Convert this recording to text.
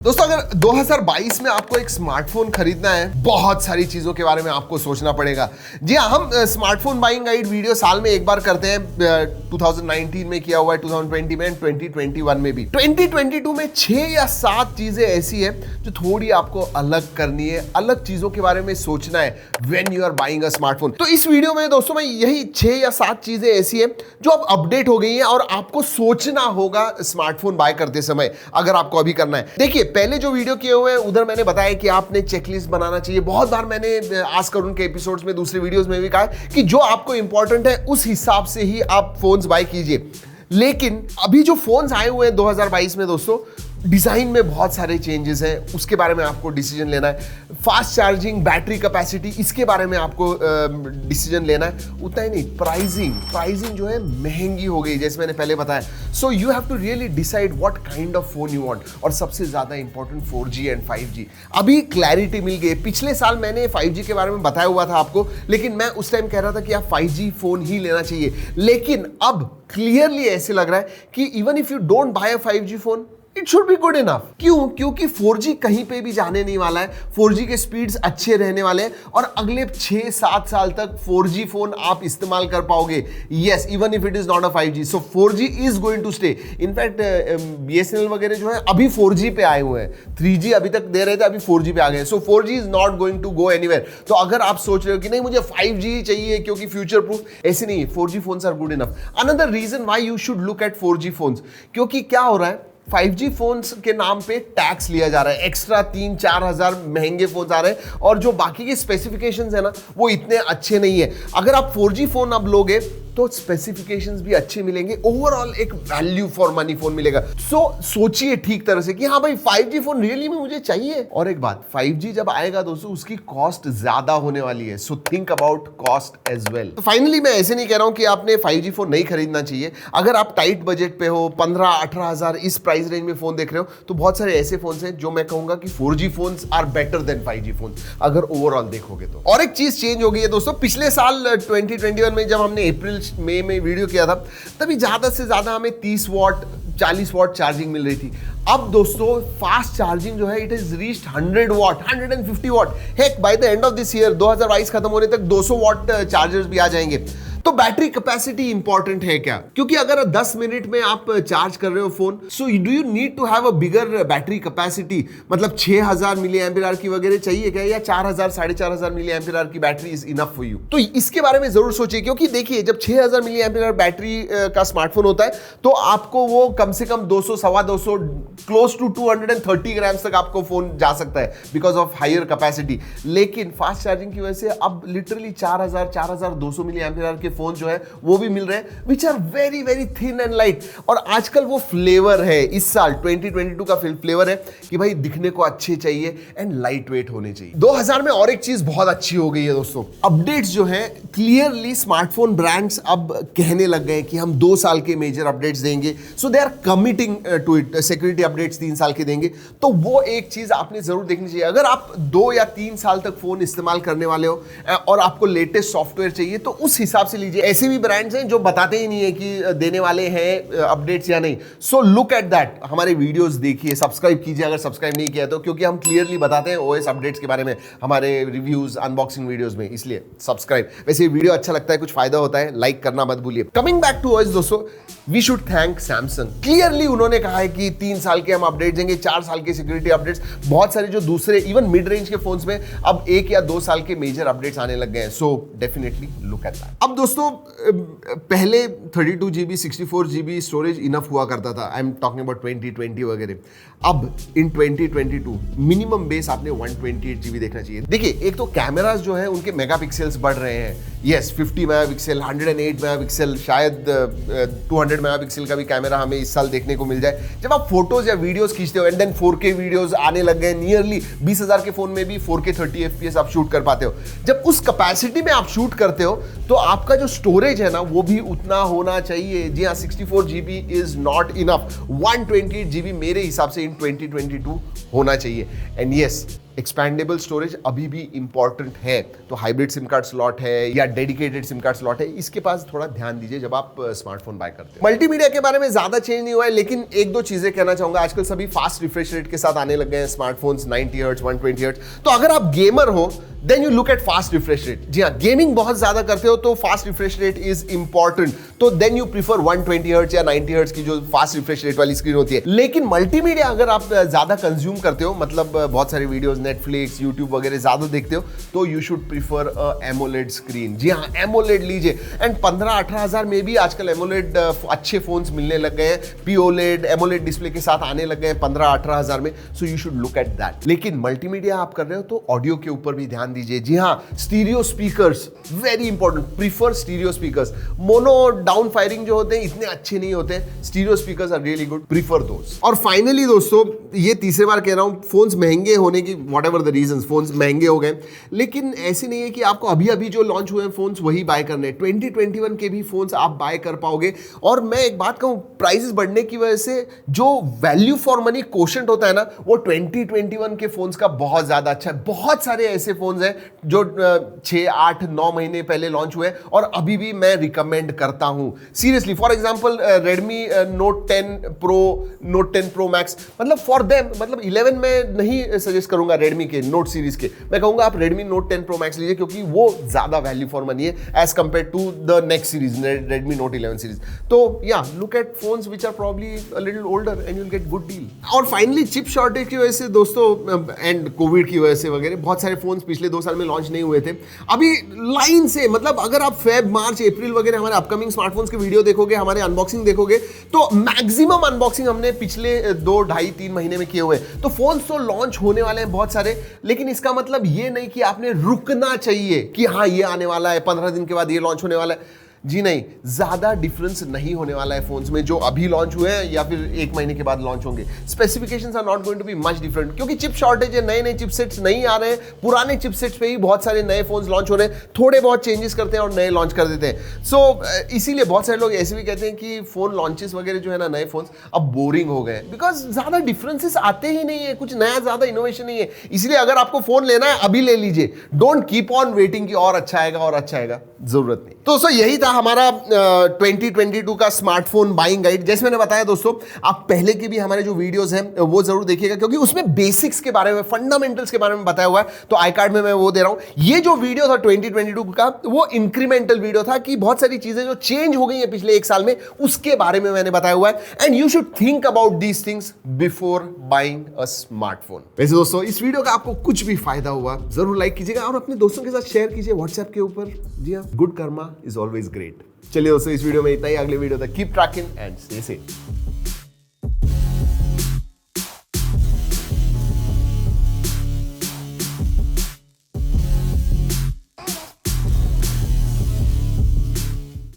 दोस्तों अगर 2022 में आपको एक स्मार्टफोन खरीदना है, बहुत सारी चीजों के बारे में आपको सोचना पड़ेगा। जी हाँ, हम स्मार्टफोन बाइंग गाइड वीडियो साल में एक बार करते हैं। 2019 में किया हुआ है, 2020 में, 2021 में भी। 2022 में 6 या 7 चीजें ऐसी है जो थोड़ी आपको अलग करनी है, अलग चीजों के बारे में सोचना है when you are buying a smartphone. तो इस वीडियो में दोस्तों मैं यही 6 या 7 चीजें ऐसी है जो अब अपडेट हो गई है और आपको सोचना होगा स्मार्टफोन बाय करते समय, अगर आपको अभी करना है। देखिए, पहले जो वीडियो किए हुए हैं उधर मैंने बताया कि आपने चेकलिस्ट बनाना चाहिए। बहुत बार मैंने आज करुण के एपिसोड्स में, दूसरे वीडियोस में भी कहा कि जो आपको इंपॉर्टेंट है उस हिसाब से ही आप फोन्स बाय कीजिए। लेकिन अभी जो फोन्स आए हुए हैं 2022 में दोस्तों, डिजाइन में बहुत सारे चेंजेस हैं, उसके बारे में आपको डिसीजन लेना है। फास्ट चार्जिंग, बैटरी कैपेसिटी, इसके बारे में आपको डिसीजन लेना है। उतना ही नहीं, प्राइसिंग जो है महंगी हो गई, जैसे मैंने पहले बताया। So you have to really decide what kind of phone you want. और सबसे ज्यादा इंपॉर्टेंट 4G एंड 5G, अभी क्लैरिटी मिल गई। पिछले साल मैंने 5G के बारे में बताया हुआ था आपको, लेकिन मैं उस टाइम कह रहा था कि आप 5G फोन ही लेना चाहिए। लेकिन अब क्लियरली ऐसे लग रहा है कि even if you don't buy a 5G phone, it should be good enough. क्यों? क्योंकि 4G कहीं पे भी जाने नहीं वाला है। 4G के स्पीड्स अच्छे रहने वाले हैं और अगले 6-7 साल तक 4G फोन आप इस्तेमाल कर पाओगे। Yes, even if it is not a 5G, so 4G is going to stay. In fact BSNL वगैरह जो है अभी 4G पे आए हुए हैं। 3G अभी तक दे रहे थे, अभी 4G पे आ गए। So 4G is not going to go anywhere. तो अगर आप सोच रहे हो कि नहीं मुझे 5G चाहिए क्योंकि फ्यूचर प्रूफ, ऐसे नहीं है। 4G phones are good enough. Another reason why you should look at 4G phones, क्योंकि क्या हो रहा है, 5G फोन्स के नाम पे टैक्स लिया जा रहा है। एक्स्ट्रा 3-4 हजार महंगे फोन आ रहे हैं और जो बाकी के स्पेसिफिकेशंस है ना, वो इतने अच्छे नहीं है। अगर आप 4G फोन अब लोगे तो स्पेसिफिकेशंस भी अच्छे मिलेंगे, ओवरऑल एक वैल्यू फॉर मनी फोन मिलेगा। सो सोचिए ठीक तरह से कि हाँ भाई 5G फोन रियली में मुझे चाहिए। और एक बात, 5G जब आएगा दोस्तों, उसकी कॉस्ट ज्यादा होने वाली है। So think about cost as well. तो फाइनली मैं ऐसे नहीं कह रहा हूं कि आपने 5G फोन नहीं खरीदना चाहिए। अगर आप टाइट बजट पे हो, 15-18 हजार इस प्राइस रेंज में फोन देख रहे हो, तो बहुत सारे ऐसे फोन हैं जो मैं कहूंगा कि 4G phones are better than 5G phone, अगर ओवरऑल देखोगे तो। और एक चीज चेंज हो गई है दोस्तों, पिछले साल 2021 में जब हमने अप्रैल मई में वीडियो किया था, तभी ज्यादा से ज्यादा हमें 30 वॉट 40 वॉट चार्जिंग मिल रही थी। अब दोस्तों फास्ट चार्जिंग जो है, it is reached 100 watt, 150 watt. Heck, by the end of this year 2022 खत्म होने तक 200 वॉट चार्जर्स भी आ जाएंगे। तो बैटरी कैपेसिटी इंपॉर्टेंट है क्या? क्योंकि अगर 10 मिनट में आप चार्ज कर रहे हो phone, so do you need to have a bigger battery capacity? मतलब 6000 मिली एम्पियर आवर की वगैरह चाहिए क्या, या 4000 4500 मिली एम्पियर आवर की battery is enough for you? तो इसके बारे में जरूर सोचिए, क्योंकि देखिए जब 6000 मिली एम्पियर आवर बैटरी का स्मार्टफोन होता है तो आपको वो कम से कम 200 सवा 200 क्लोज टू 230 ग्राम तक आपको फोन जा सकता है बिकॉज ऑफ हायर कैपेसिटी। लेकिन फास्ट चार्जिंग की वजह से अब लिटरली 4200 मिली एम्पियर आवर के फोन जो है वो भी मिल रहे हैं, which are very very thin and light. और आजकल वो फ्लेवर है, इस साल 2022 का फ्लेवर है कि भाई दिखने को अच्छे चाहिए एंड लाइट वेट होने चाहिए। 2000 में और एक चीज बहुत अच्छी हो गई है दोस्तों, अपडेट्स जो है क्लियरली स्मार्टफोन ब्रांड्स अब कहने लग गए कि हम 2 साल के मेजर अपडेट्स देंगे। So they are committing to it. Security updates 3 साल के देंगे, तो वो एक चीज आपने जरूर देखनी चाहिए। अगर आप 2 या 3 साल तक फोन इस्तेमाल करने वाले हो और आपको लेटेस्ट सॉफ्टवेयर चाहिए, तो उस हिसाब से लीजिए। ऐसे भी ब्रांड्स हैं जो बताते ही नहीं है कि देने वाले हैं अपडेट्स या नहीं। So look at that. हमारे वीडियोस देखिए, सब्सक्राइब कीजिए अगर सब्सक्राइब नहीं किया तो, क्योंकि हम क्लियरली बताते हैं OS अपडेट्स के बारे में हमारे रिव्यूज, अनबॉक्सिंग वीडियोस में, इसलिए सब्सक्राइब। वैसे वीडियो अच्छा लगता है, कुछ फायदा होता है, लाइक करना मत भूलिए। कमिंग बैक टू OS दोस्तों, we should thank Samsung. Clearly उन्होंने कहा है कि 3 साल के हम अपडेट देंगे, 4 साल के सिक्योरिटी अपडेट्स। बहुत सारे जो दूसरे इवन मिड रेंज के फोन्स में अब 1 या 2 साल के मेजर अपडेट्स आने लग गए हैं। So definitely look at that. अब दोस्तों पहले 32GB 64GB स्टोरेज इनफ हुआ करता था। आई एम टॉकिंग अबाउट 2020 वगैरह। अब इन 2022 मिनिमम बेस आपने 128GB देखना चाहिए। देखिए, एक तो कैमरास जो है उनके मेगापिक्सल्स बढ़ रहे हैं। यस, 50 मेगापिक्सल, 108 मेगापिक्सल, शायद 200 मेगापिक्सल का भी कैमरा हमें इस साल देखने को मिल जाए। जब आप फोटोज या वीडियोस खींचते हो, एंड देन 4K वीडियोस आने लग गए, नियरली 20,000 के फोन में भी 4K 30 FPS आप शूट कर पाते हो। जब उस कैपेसिटी में आप शूट करते हो तो आपका जो स्टोरेज है ना, वो भी उतना होना चाहिए। जी हाँ, 64GB is not enough, 128GB मेरे हिसाब से इन 2022 होना चाहिए। एंड यस, एक्सपैंडेबल स्टोरेज अभी भी इंपॉर्टेंट है, तो हाइब्रिड सिम कार्ड स्लॉट है या डेडिकेटेड सिम कार्ड स्लॉट है, इसके पास थोड़ा ध्यान दीजिए जब आप स्मार्टफोन बाय करते हैं। मल्टीमीडिया के बारे में ज्यादा चेंज नहीं हुआ है, लेकिन एक दो चीजें कहना चाहूंगा। आजकल सभी फास्ट रिफ्रेश रेट के साथ आने लग गए हैं स्मार्टफोन्स, 90 हर्ट्ज, 120 हर्ट्ज। तो अगर आप गेमर हो then you look at fast refresh rate. जी हाँ, गेमिंग बहुत ज्यादा करते हो तो fast refresh rate is important, तो देन यू प्रीफर 120 हर्ट्ज या 90 हर्ट्ज की जो फास्ट रिफ्रेश रेट वाली स्क्रीन होती है। लेकिन मल्टीमीडिया अगर आप ज्यादा कंज्यूम करते हो, मतलब बहुत सारी वीडियोस, नेटफ्लिक्स, यूट्यूब वगैरह ज्यादा देखते हो, तो you should prefer AMOLED screen. जी हाँ, एमोलेड लीजिए। एंड 15-18 हजार में भी आजकल एमोलेड अच्छे फोन्स मिलने लग गए हैं, पीओलेड एमोलेड डिस्प्ले के साथ आने लग गए हैं 15-18 हजार में। So you should look at that. लेकिन मल्टीमीडिया आप कर रहे हो तो ऑडियो के ऊपर भी ध्यान दीजिए। जी हाँ, stereo speakers very important, prefer stereo speakers. Mono down firing जो होते हैं इतने अच्छे नहीं होते, stereo speakers are really good, prefer those. और फाइनली दोस्तों, ये तीसरे बार कह रहा हूं, फोन्स महंगे होने की व्हाटएवर द रीजंस, फोन्स महंगे हो गए, लेकिन ऐसे नहीं है कि आपको अभी अभी जो लॉन्च हुए हैं फोन्स वही बाय करने। 2021 के भी फोन्स आप बाय कर पाओगे। और मैं एक बात कहूं, प्राइसेस बढ़ने की वजह से जो वैल्यू फॉर मनी कोशेंट होता है ना, वो 2021 के फोन्स का बहुत ज्यादा अच्छा है। बहुत सारे ऐसे फोन्स हैं जो 6, 8, 9 महीने पहले लॉन्च हुए और अभी भी मैं रिकमेंड करता हूं seriously. For example Redmi note 10 pro, note 10 pro max, मतलब फॉर देम, मतलब 11 में नहीं सजेस्ट करूंगा रेडमी के नोट सीरीज के, मैं कहूंगा आप रेडमी नोट 10 प्रो मैक्स लीजिए, क्योंकि वो ज्यादा वैल्यू फॉर मनी है as compare to the next series Redmi Note 11 series. तो या look at phones which are probably a little older and you will get good deal. और finally chip shortage की वजह से दोस्तों एंड कोविड की वजह से वगैरह बहुत सारे फोन्स पिछले 2 साल में लॉन्च नहीं हुए थे। अभी लाइन से, मतलब अगर आप फेब, मार्च, अप्रैल वगैरह हमारे अपकमिंग स्मार्टफोन्स के वीडियो देखोगे, हमारे अनबॉक्सिंग देखोगे, तो मैक्सिमम अनबॉक्सिंग हमने पिछले 2, 2.5, 3 महीने में किए हुए। तो फोन्स तो लॉन्च होने वाले हैं बहुत सारे, लेकिन इसका मतलब ये नहीं कि आपने रुकना चाहिए कि हाँ ये आने वाला है, 15 दिन के बाद ये लॉन्च होने वाला है। जी नहीं, ज्यादा डिफरेंस नहीं होने वाला है फोन्स में जो अभी लॉन्च हुए हैं या फिर 1 महीने के बाद लॉन्च होंगे। Specifications are not going to be much different, क्योंकि चिप शॉर्टेज है, नए नए चिपसेट्स नहीं आ रहे हैं। पुराने चिपसेट्स पे ही बहुत सारे नए फोन्स लॉन्च हो रहे हैं, थोड़े बहुत चेंजेस करते हैं और नए लॉन्च कर देते हैं। सो इसीलिए बहुत सारे लोग ऐसे भी कहते हैं कि फोन लॉन्चेस वगैरह जो है ना, नए फोन्स अब बोरिंग हो गए, बिकॉज ज्यादा डिफरेंसेस आते ही नहीं है, कुछ नया ज्यादा इनोवेशन नहीं है। इसलिए अगर आपको फोन लेना है अभी ले लीजिए, डोंट कीप ऑन वेटिंग कि और अच्छा आएगा और अच्छा आएगा, जरूरत नहीं। तो दोस्तों यही था हमारा 2022 का स्मार्टफोन बाइंग गाइड। जैसे मैंने बताया दोस्तों, आप पहले के भी हमारे जो वीडियोस हैं वो जरूर देखिएगा, क्योंकि उसमें बेसिक्स के बारे में, फंडामेंटल्स के बारे में बताया हुआ है। तो आई कार्ड में मैं वो दे रहा हूं। ये जो वीडियो था 2022 का, वो इंक्रीमेंटल वीडियो था कि बहुत सारी चीजें जो चेंज हो गई हैं पिछले 1 साल में, उसके बारे में मैंने बताया हुआ है। And you should think about these things before buying a smartphone. वैसे दोस्तों, इस वीडियो का आपको कुछ भी फायदा हुआ जरूर लाइक कीजिएगा और अपने दोस्तों के साथ शेयर कीजिए व्हाट्सएप के ऊपर। जी हाँ, good Karma is always great. चलिए दोस्तों, इस वीडियो में इतना ही। अगले वीडियो तक keep trekking and stay safe.